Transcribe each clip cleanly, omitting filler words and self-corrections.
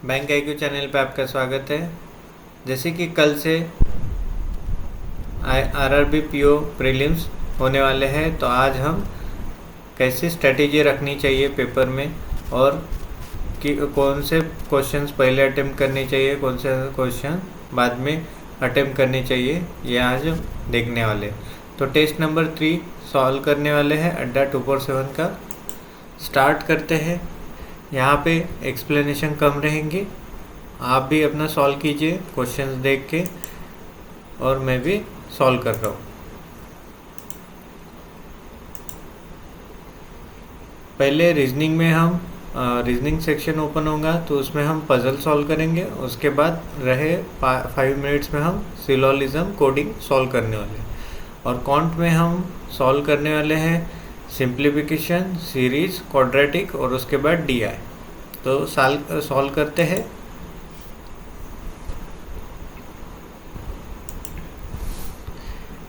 Bank IQ channel पे आपका स्वागत है। जैसे कि कल से RRB PO प्रीलिम्स होने वाले हैं, तो आज हम कैसी स्ट्रेटेजी रखनी चाहिए पेपर में और कि कौन से क्वेश्चंस पहले अटेम्प्ट करने चाहिए, कौन से क्वेश्चन बाद में अटेम्प्ट करने चाहिए, ये आज देखने वाले। तो टेस्ट नंबर 3 सॉल्व करने वाले हैं अड्डा 247 का। स्टार्ट करते हैं। यहाँ पे एक्सप्लेनेशन कम रहेंगे, आप भी अपना सॉल्व कीजिए क्वेश्चंस देख के, और मैं भी सॉल्व कर रहा हूँ। पहले रीजनिंग में हम रीजनिंग सेक्शन ओपन होगा, तो उसमें हम पजल सॉल्व करेंगे। उसके बाद रहे 5 मिनट्स में हम सिलोलिज्म कोडिंग सॉल्व करने वाले हैं। और कॉन्ट में हम सॉल्व करने वाले हैं सिंप्लीफिकेशन, सीरीज, क्वाड्रेटिक और उसके बाद DI। तो सॉल्व करते हैं।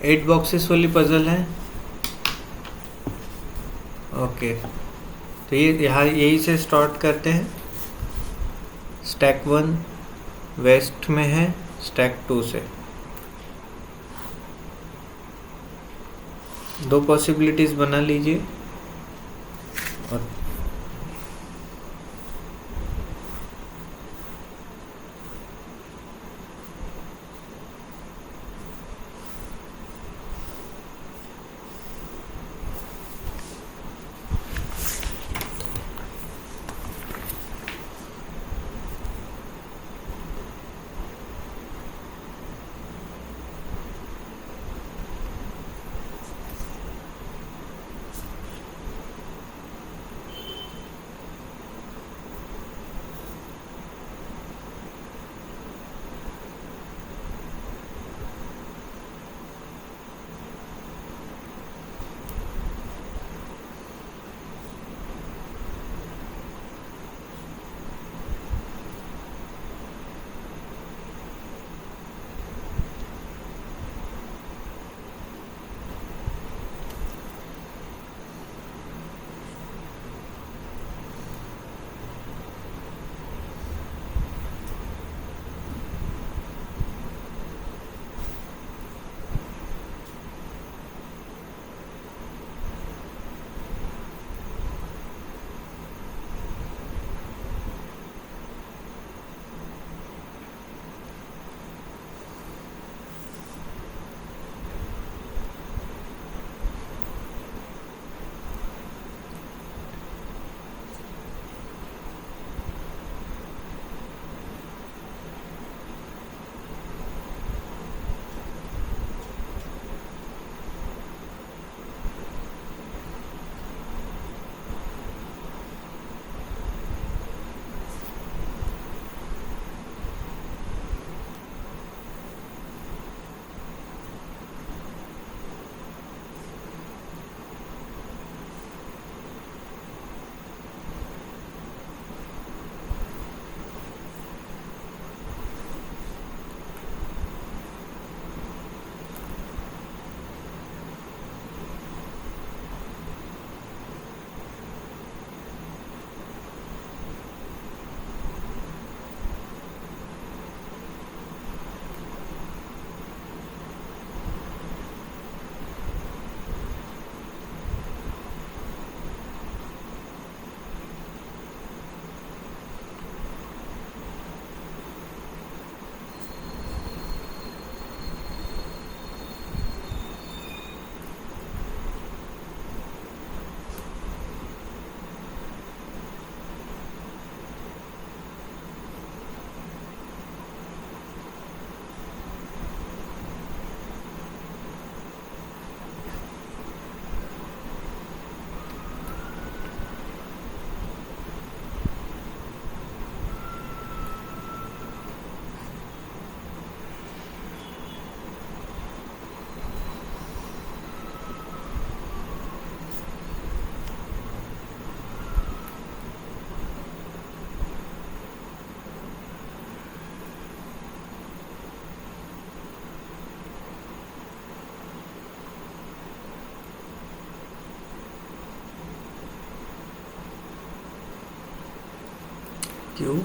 एट बॉक्सेस वाली पजल है। ओके, तो ये यहाँ यही से स्टार्ट करते हैं। स्टैक 1 वेस्ट में है, स्टैक 2 से। दो पॉसिबिलिटीज बना लीजिए और क्यों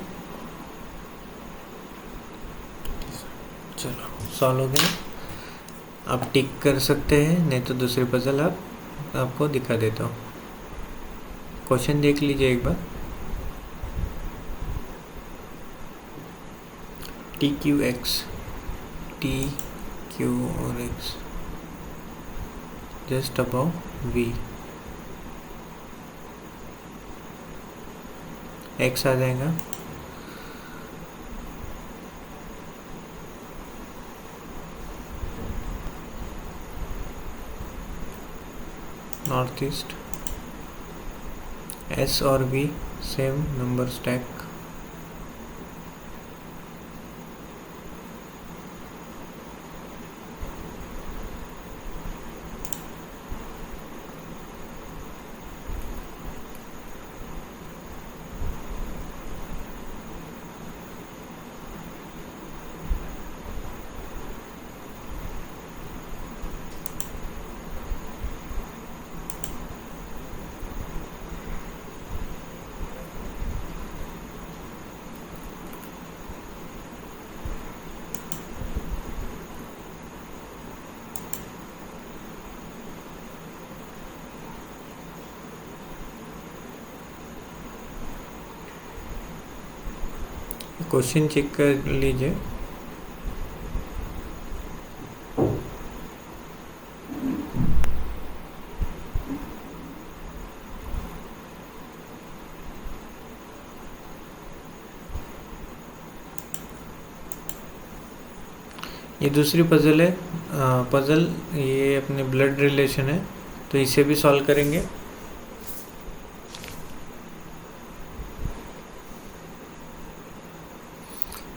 चलो सॉल्व हो गया। आप टिक कर सकते हैं, नहीं तो दूसरी पजल आपको दिखा देता हूँ। क्वेश्चन देख लीजिए एक बार। T Q X, T Q और X just above V, X आ जाएगा। नॉर्थ ईस्ट, एस और V same number stack, question check कर लीजिए। ये दूसरी पजल है। पजल ये अपने ब्लड रिलेशन है, तो इसे भी सॉल्व करेंगे।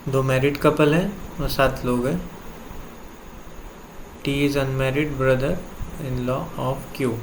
दो मैरिड कपल हैं और 7 लोग हैं। T is unmarried brother in law of Q.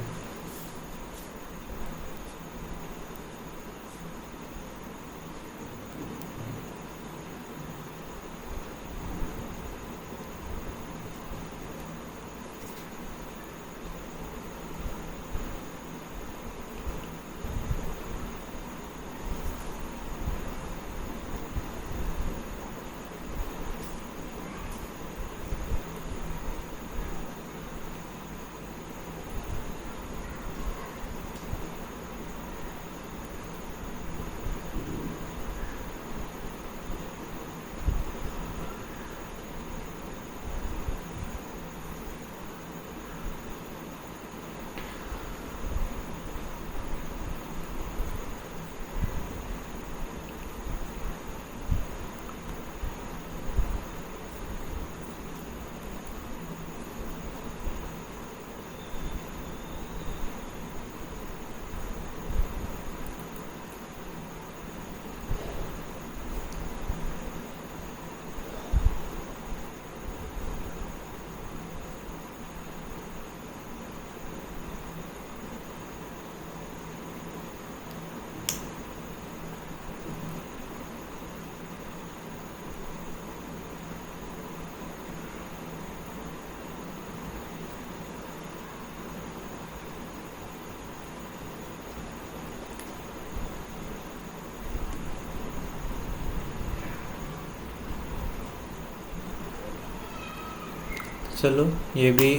चलो ये भी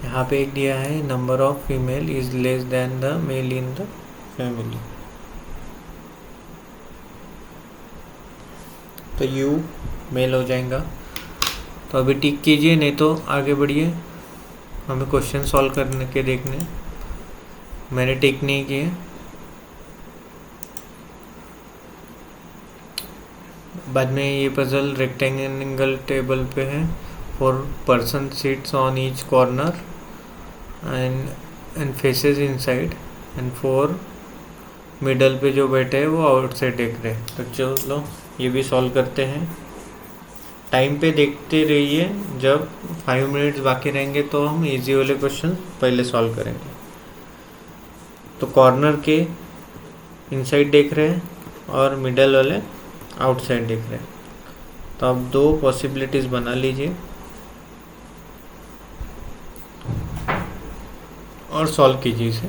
यहाँ पे एक दिया है, number of female is less than the male in the family. तो यू मेल हो जाएगा। तो अभी टिक कीजिए, नहीं तो आगे बढ़िए, हमें क्वेश्चन सॉल्व करने के देखने। मैंने टिक नहीं किए। बाद में ये पजल रेक्टेंगल टेबल पे है। 4 person seats on each corner and faces inside and 4 middle पे जो बैठे हैं वो आउटसाइड देख रहे हैं। तो चलो ये भी सॉल्व करते हैं। टाइम पे देखते रहिए, जब 5 मिनट्स बाकी रहेंगे तो हम इजी वाले क्वेश्चन पहले सॉल्व करेंगे। तो कॉर्नर के इनसाइड देख रहे हैं और मिडल वाले आउटसाइड देख रहे हैं। तो आप 2 पॉसिबिलिटीज़ बना लीजिए और सॉल्व कीजिए इसे।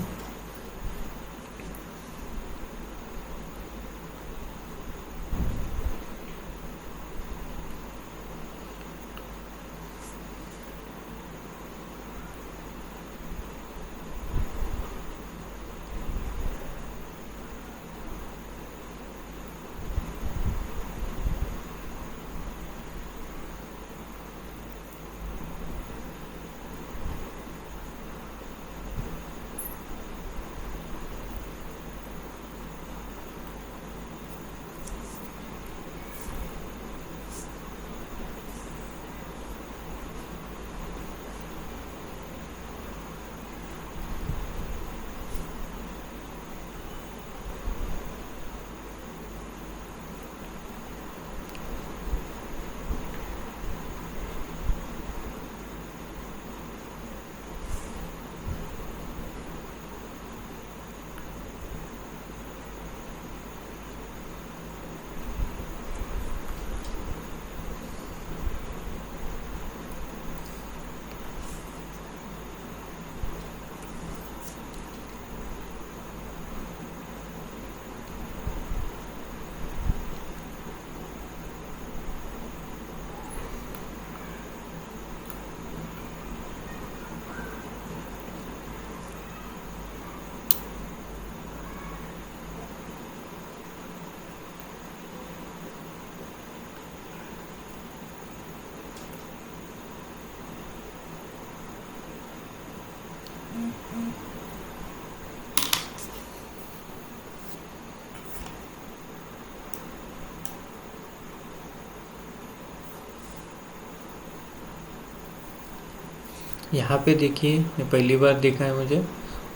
यहाँ पे देखिए, ये पहली बार देखा है मुझे,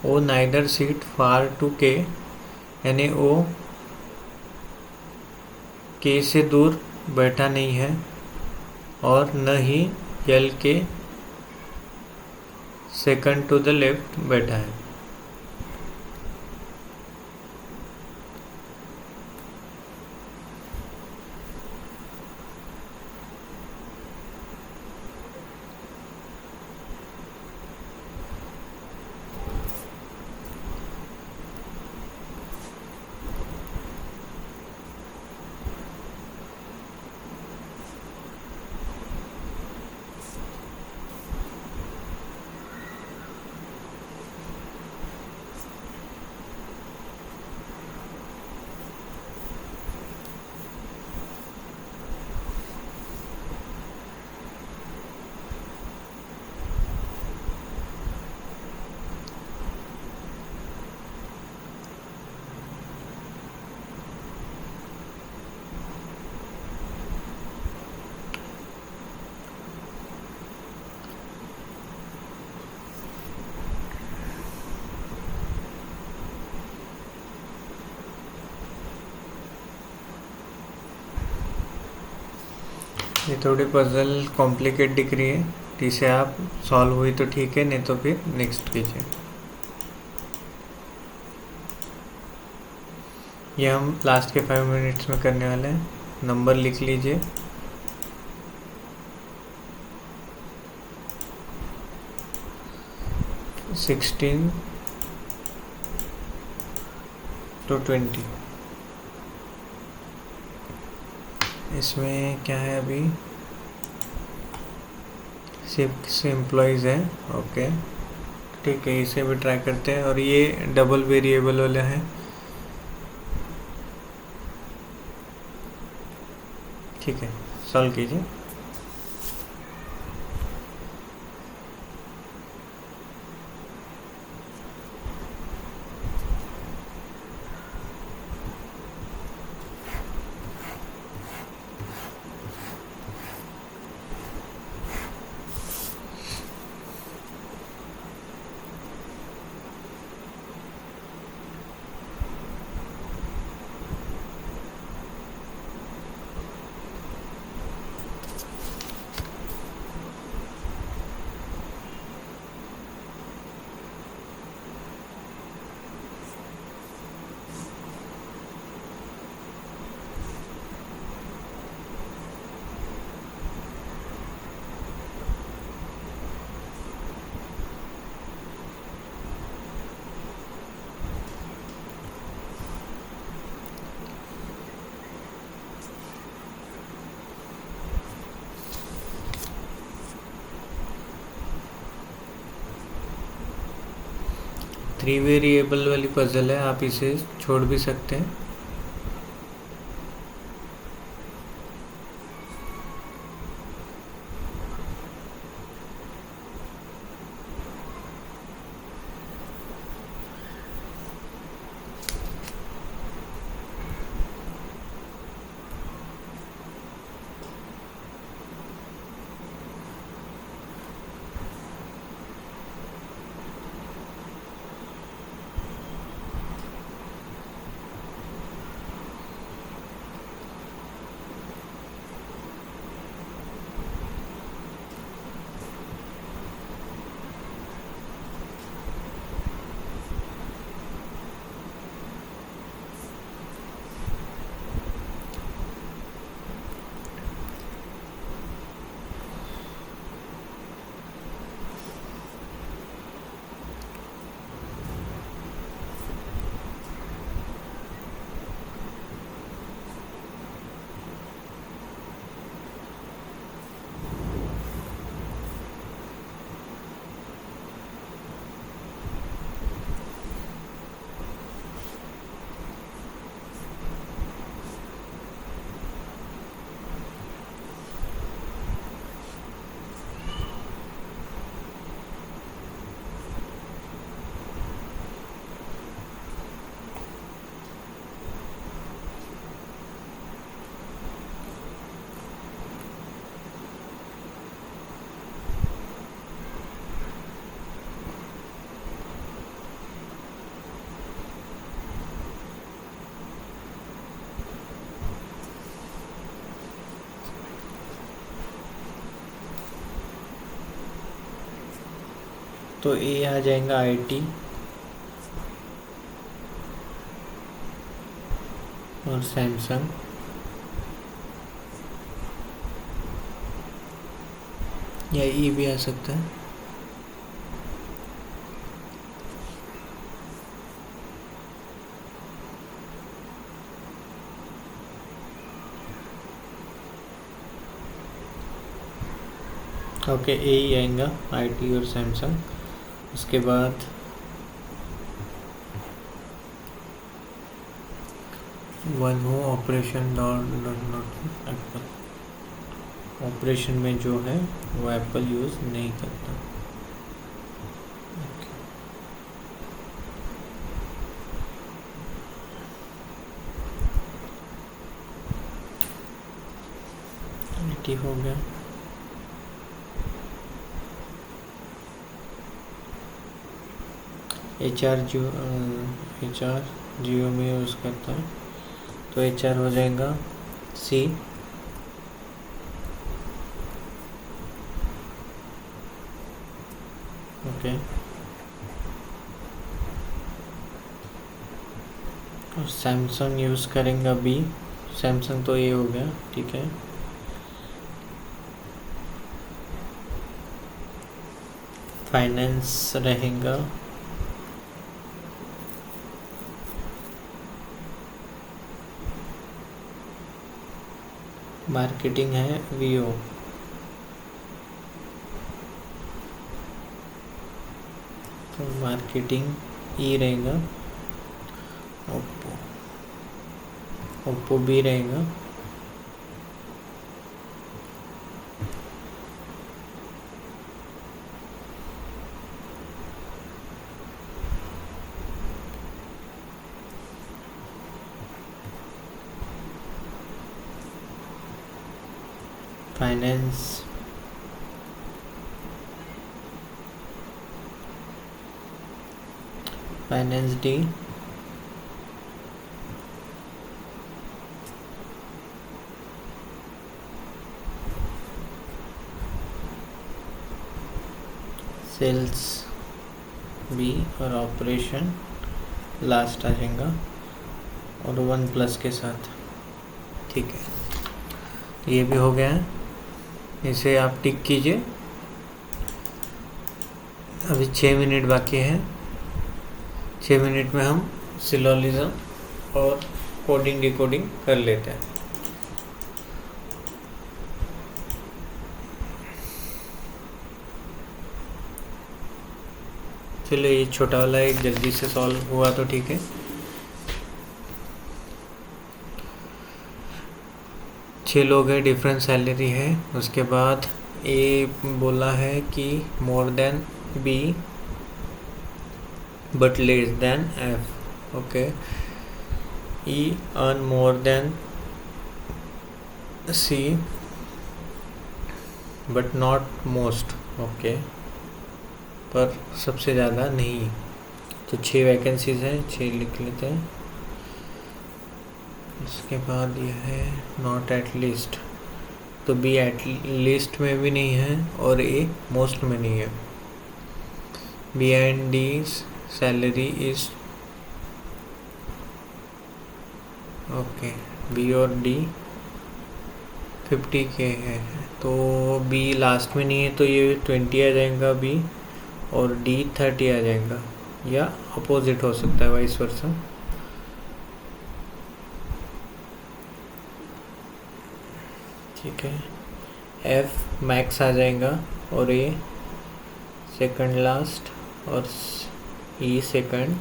ओ नाइदर सीट फार टू के, यानी ओ के से दूर बैठा नहीं है और न ही यल के सेकंड टू द लेफ्ट बैठा है। ये थोड़ी पजल कॉम्प्लिकेट दिख रही है, तो इसे आप सॉल्व हुई तो ठीक है, नहीं तो फिर नेक्स्ट कीजिए। ये हम लास्ट के 5 मिनट्स में करने वाले हैं। नंबर लिख लीजिए। Sixteen to 20। इसमें क्या है अभी, सिर्फ एम्प्लॉयज़ हैं। ओके ठीक है, इसे भी ट्राई करते हैं। और ये डबल वेरिएबल वाला है। ठीक है, सॉल्व कीजिए। थ्री वेरिएबल वाली पजल है, आप इसे छोड़ भी सकते हैं। तो ए आ जाएगा IT और सैमसंग, या ई भी आ सकता है। ओके, ए ही आएगा, IT और सैमसंग। उसके बाद वन हो ऑपरेशन नॉट एप्पल, ऑपरेशन में जो है वो एप्पल यूज़ नहीं करता। ठीक हो गया। HR जियो में यूज़ करता है, तो HR हो जाएगा C। ओके, और सैमसंग यूज़ करेंगे B। सैमसंग तो ये हो गया, ठीक है। फाइनेंस रहेगा मार्केटिंग है VO। तो मार्केटिंग E रहेगा। ओप्पो B रहेगा। Finance D। सेल्स B और ऑपरेशन लास्ट आ जाएगा, और OnePlus के साथ। ठीक है, ये भी हो गया है, इसे आप टिक कीजिए। अभी 6 मिनट बाकी है। 6 मिनट में हम सिलोजिज्म और कोडिंग डिकोडिंग कर लेते हैं। चलो, ये छोटा वाला एक जल्दी से सॉल्व हुआ तो ठीक है। 6 लोग हैं, डिफरेंट सैलरी है। उसके बाद ए बोला है कि more than B but less than F। Okay, E earn more than C but not most. Okay, पर सबसे ज़्यादा नहीं। तो 6 वैकेंसीज हैं, 6 लिख लेते हैं। उसके बाद यह है नॉट एट लीस्ट, तो B एट लीस्ट में भी नहीं है और A मोस्ट में नहीं है। B and D salary is okay, B और D 50K है, तो B लास्ट में नहीं है, तो ये 20 आ जाएगा B, और D 30 आ जाएगा, या अपोजिट हो सकता है, वाइस वर्सा। ठीक है, F मैक्स आ जाएगा, और A सेकंड लास्ट, और E second.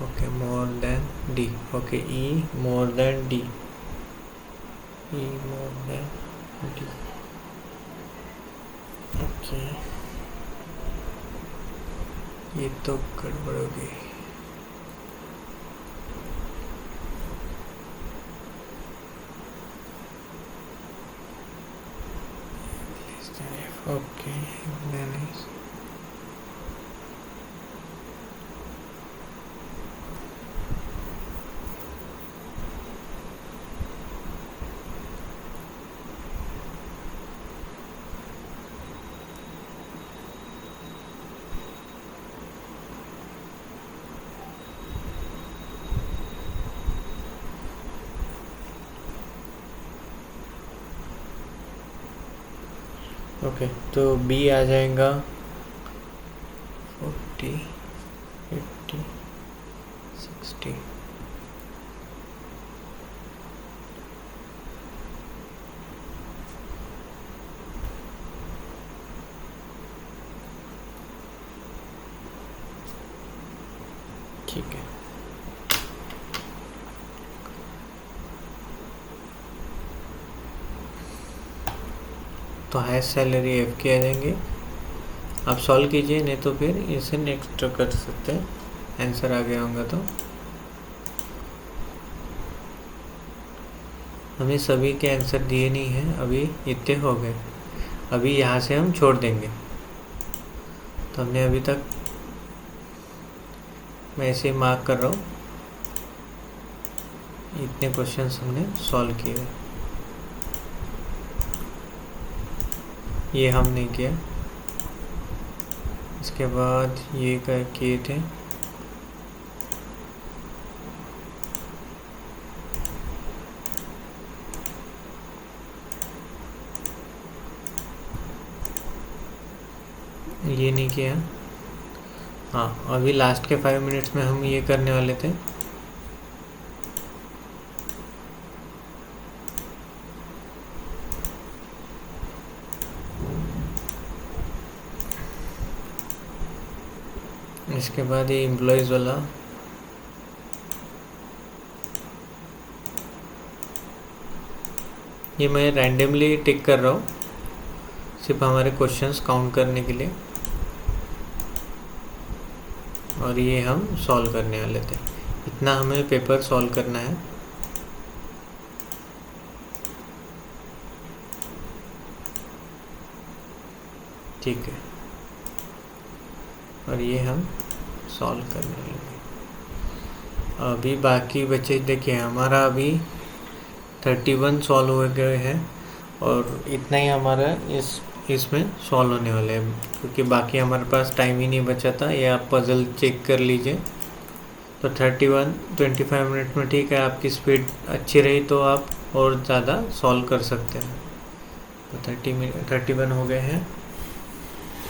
Okay, more than D। Okay, E more than D, E more than D। Okay, ये तो गड़बड़ हो गई। ओके, ओके, तो बी आ जाएगा 40, 50, 60। ठीक है, तो हाईएस्ट सैलरी एफ की आ जाएंगे। आप सॉल्व कीजिए, नहीं तो फिर इसे नेक्स्ट कर सकते हैं। आंसर आ गया होगा तो हमें सभी के आंसर दिए नहीं हैं, अभी इतने हो गए। अभी यहाँ से हम छोड़ देंगे। तो हमने अभी तक, मैं ऐसे मार्क कर रहा हूँ, इतने क्वेश्चंस हमने सॉल्व किए। ये हम नहीं किया। इसके बाद ये किए थे। ये नहीं किया। हाँ, अभी लास्ट के 5 मिनट्स में हम ये करने वाले थे। इसके बाद ये एम्प्लॉयज़ वाला, ये मैं रैंडमली टिक कर रहा हूँ सिर्फ हमारे क्वेश्चंस काउंट करने के लिए, और ये हम सॉल्व करने वाले थे। इतना हमें पेपर सॉल्व करना है। ठीक है, और ये हम सॉल्व करने लगे। अभी बाकी बचे, देखिए हमारा अभी 31 सॉल्व हो गए हैं, और इतना ही हमारा इसमें सॉल्व होने वाले हैं, क्योंकि बाकी हमारे पास टाइम ही नहीं बचा था। ये आप पज़ल चेक कर लीजिए। तो 25 मिनट में ठीक है, आपकी स्पीड अच्छी रही तो आप और ज़्यादा सॉल्व कर सकते हैं। तो 31 हो गए हैं।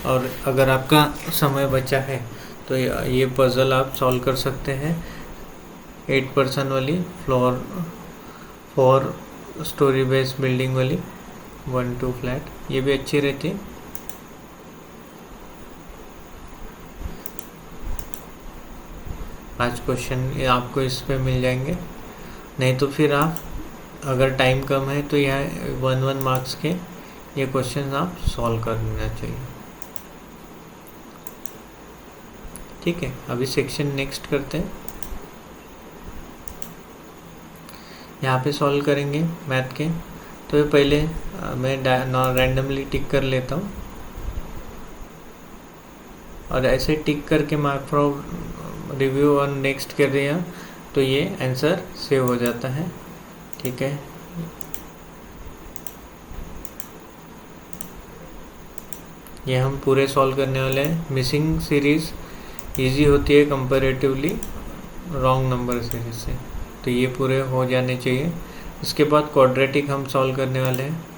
और अगर आपका समय बचा है तो ये पज़ल आप सॉल्व कर सकते हैं। 8 पर्सन वाली, फ्लोर 4 स्टोरी बेस्ड बिल्डिंग वाली, 1-2 फ्लैट, ये भी अच्छी रहती है। पाँच क्वेश्चन आपको इस पे मिल जाएंगे। नहीं तो फिर आप, अगर टाइम कम है तो यहाँ 1-1 मार्क्स के ये क्वेश्चन आप सॉल्व करना चाहिए। ठीक है, अभी सेक्शन नेक्स्ट करते हैं। यहाँ पे सॉल्व करेंगे मैथ के। तो ये पहले मैं रैंडमली टिक कर लेता हूँ, और ऐसे टिक करके मार्क फ्रॉम रिव्यू और नेक्स्ट कर दिया तो ये आंसर सेव हो जाता है। ठीक है, ये हम पूरे सॉल्व करने वाले हैं। मिसिंग सीरीज़ इजी होती है कंपैरेटिवली रॉन्ग नंबर सीरीज से, तो ये पूरे हो जाने चाहिए। इसके बाद क्वाड्रेटिक हम सॉल्व करने वाले हैं।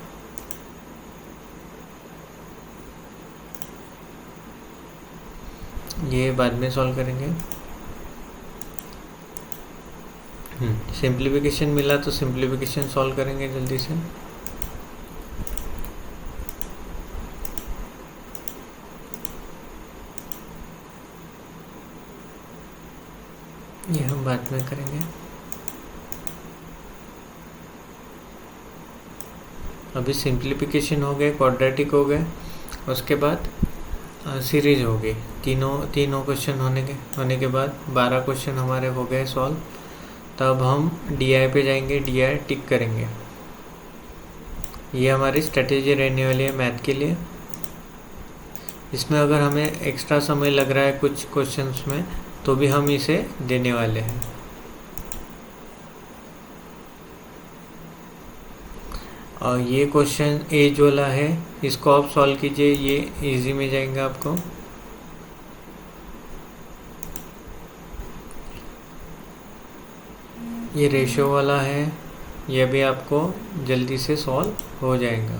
ये बाद में सॉल्व करेंगे। सिंप्लीफिकेशन मिला तो सिंप्लीफिकेशन सॉल्व करेंगे जल्दी से। ये हम बाद में करेंगे। अभी सिंप्लीफिकेशन हो गए, क्वाड्रेटिक हो गए, उसके बाद सीरीज हो गई। तीनों क्वेश्चन होने के बाद 12 क्वेश्चन हमारे हो गए सॉल्व। तब हम DI पे जाएंगे, DI टिक करेंगे। ये हमारी स्ट्रेटेजी रहने वाली है मैथ के लिए। इसमें अगर हमें एक्स्ट्रा समय लग रहा है कुछ क्वेश्चंस में तो भी हम इसे देने वाले हैं। और ये क्वेश्चन एज वाला है, इसको आप सॉल्व कीजिए, ये इजी में जाएगा आपको। ये रेशो वाला है, ये भी आपको जल्दी से सॉल्व हो जाएगा।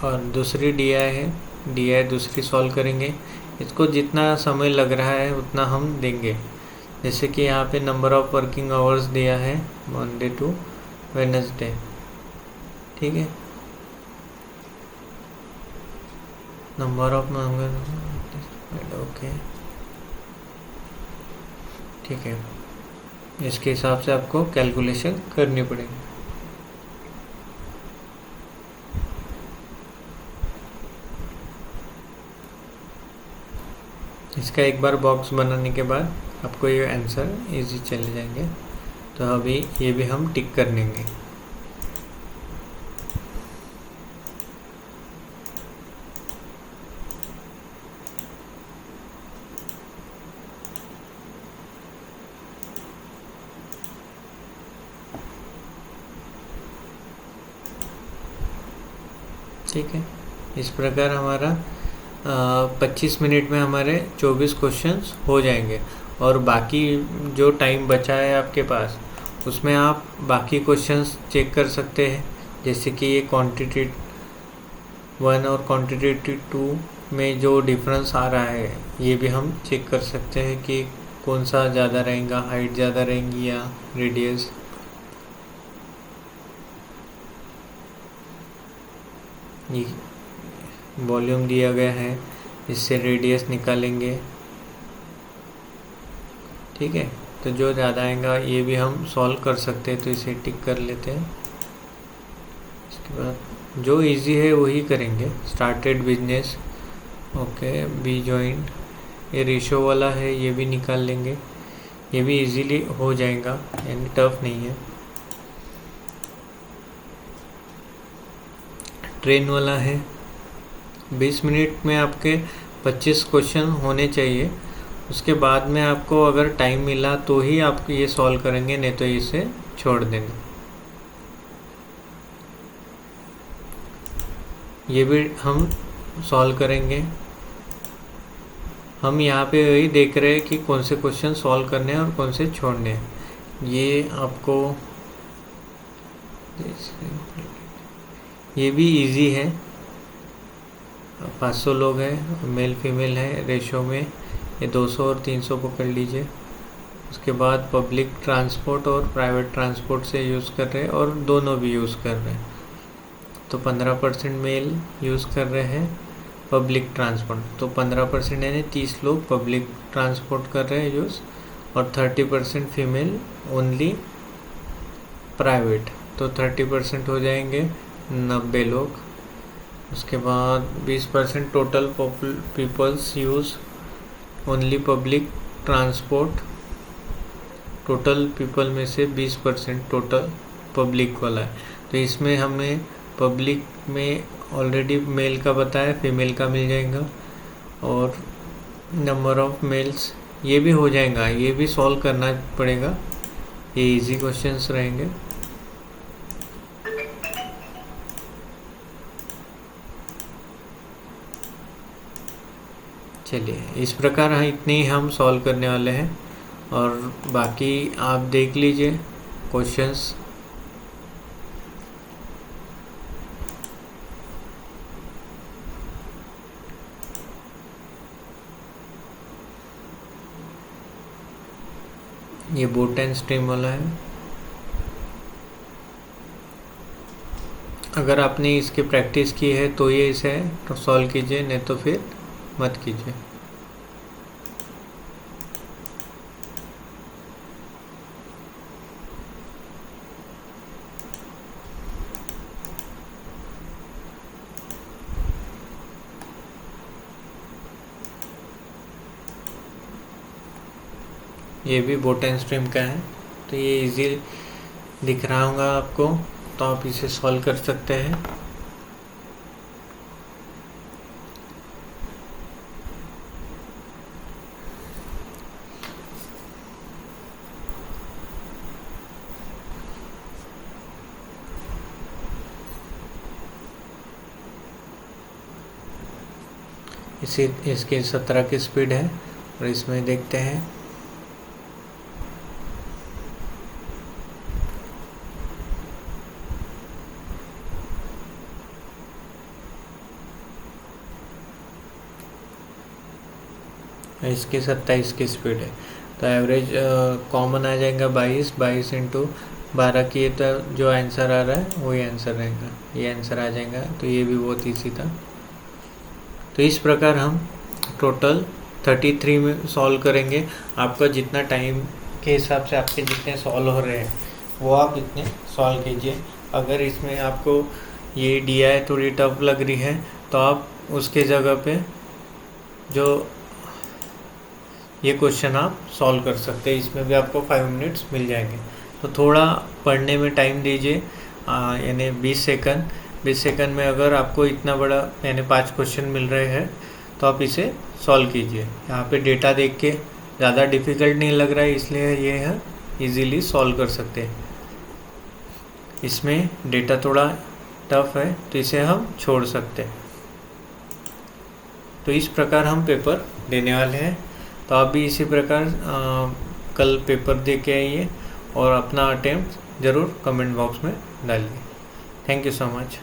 और दूसरी डी आई है, डी आई दूसरी सॉल्व करेंगे। इसको जितना समय लग रहा है उतना हम देंगे। जैसे कि यहाँ पे नंबर ऑफ वर्किंग आवर्स दिया है मंडे टू वेडनेसडे, ठीक है। नंबर ऑफ ओके, ठीक है। इसके हिसाब से आपको कैलकुलेशन करनी पड़ेगी। इसका एक बार बॉक्स बनाने के बाद आपको ये आंसर इजी चले जाएंगे। तो अभी ये भी हम टिक कर लेंगे। ठीक है, इस प्रकार हमारा 25 मिनट में हमारे 24 क्वेश्चंस हो जाएंगे। और बाकी जो टाइम बचा है आपके पास, उसमें आप बाकी क्वेश्चंस चेक कर सकते हैं। जैसे कि ये क्वांटिटी 1 और क्वांटिटी 2 में जो डिफरेंस आ रहा है, ये भी हम चेक कर सकते हैं कि कौन सा ज़्यादा रहेगा, हाइट ज़्यादा रहेंगी या रेडियस। ये वॉल्यूम दिया गया है, इससे रेडियस निकालेंगे, ठीक है। तो जो ज़्यादा आएगा ये भी हम सॉल्व कर सकते हैं, तो इसे टिक कर लेते हैं। इसके बाद जो इजी है वही करेंगे। Started business, okay, B joint, ये रेशो वाला है, ये भी निकाल लेंगे। ये भी इजीली हो जाएगा, यानी टफ नहीं है। ट्रेन वाला है, 20 मिनट में आपके 25 क्वेश्चन होने चाहिए। उसके बाद में आपको अगर टाइम मिला तो ही आप ये सॉल्व करेंगे, नहीं तो इसे छोड़ देंगे। ये भी हम सॉल्व करेंगे। हम यहाँ पे वही देख रहे हैं कि कौन से क्वेश्चन सॉल्व करने हैं और कौन से छोड़ने हैं। ये आपको, ये भी इजी है। 500 लोग हैं, मेल फीमेल है रेशो में, ये 200 और 300 पकड़ लीजिए। उसके बाद पब्लिक ट्रांसपोर्ट और प्राइवेट ट्रांसपोर्ट से यूज़ कर रहे हैं, और दोनों भी यूज़ कर रहे हैं। तो 15% मेल यूज़ कर रहे हैं पब्लिक ट्रांसपोर्ट, तो 15% यानी 30 लोग पब्लिक ट्रांसपोर्ट कर रहे हैं यूज़, और 30% फीमेल ओनली प्राइवेट, तो 30% हो जाएंगे 90 लोग। उसके बाद 20% total peoples use only public transport. Total people में से 20% टोटल पब्लिक वाला है। तो इसमें हमें पब्लिक में ऑलरेडी मेल का बताया, फीमेल का मिल जाएगा, और नंबर ऑफ मेल्स ये भी हो जाएगा। ये भी सॉल्व करना पड़ेगा, ये इजी क्वेश्चंस रहेंगे। चलिए, इस प्रकार इतने ही हम सॉल्व करने वाले हैं, और बाकी आप देख लीजिए क्वेश्चंस। ये बोट एंड स्ट्रीम वाला है। अगर आपने इसकी प्रैक्टिस की है तो ये इसे सॉल्व कीजिए, नहीं तो फिर मत कीजिए। ये भी बोट एंड स्ट्रीम का है, तो ये इजी दिख रहा होगा आपको, तो आप इसे सॉल्व कर सकते हैं। इसकी 17 की स्पीड है, और इसमें देखते हैं। इसकी 27 की स्पीड है, तो एवरेज कॉमन आ जाएगा 22 इंटू 12 की, तो जो आंसर आ रहा है वही आंसर रहेगा, ये आंसर आ जाएगा। तो ये भी बहुत ईजी था। तो इस प्रकार हम टोटल 33 में सॉल्व करेंगे। आपका जितना टाइम के हिसाब से आपके जितने सॉल्व हो रहे हैं वो आप इतने सॉल्व कीजिए। अगर इसमें आपको ये दिया है थोड़ी टफ लग रही है तो आप उसके जगह पे जो ये क्वेश्चन आप सॉल्व कर सकते हैं, इसमें भी आपको 5 मिनट्स मिल जाएंगे। तो थोड़ा पढ़ने में टाइम दीजिए, यानी 20 सेकंड में अगर आपको इतना बड़ा यानी 5 क्वेश्चन मिल रहे हैं तो आप इसे सॉल्व कीजिए। यहाँ पे डेटा देख के ज़्यादा डिफ़िकल्ट नहीं लग रहा है, इसलिए ये है इजीली सॉल्व कर सकते हैं। इसमें डेटा थोड़ा टफ है तो इसे हम छोड़ सकते हैं। तो इस प्रकार हम पेपर देने वाले हैं। तो आप भी इसी प्रकार कल पेपर दे के आइए और अपना अटेम्प्ट ज़रूर कमेंट बॉक्स में डालिए। Thank you so much.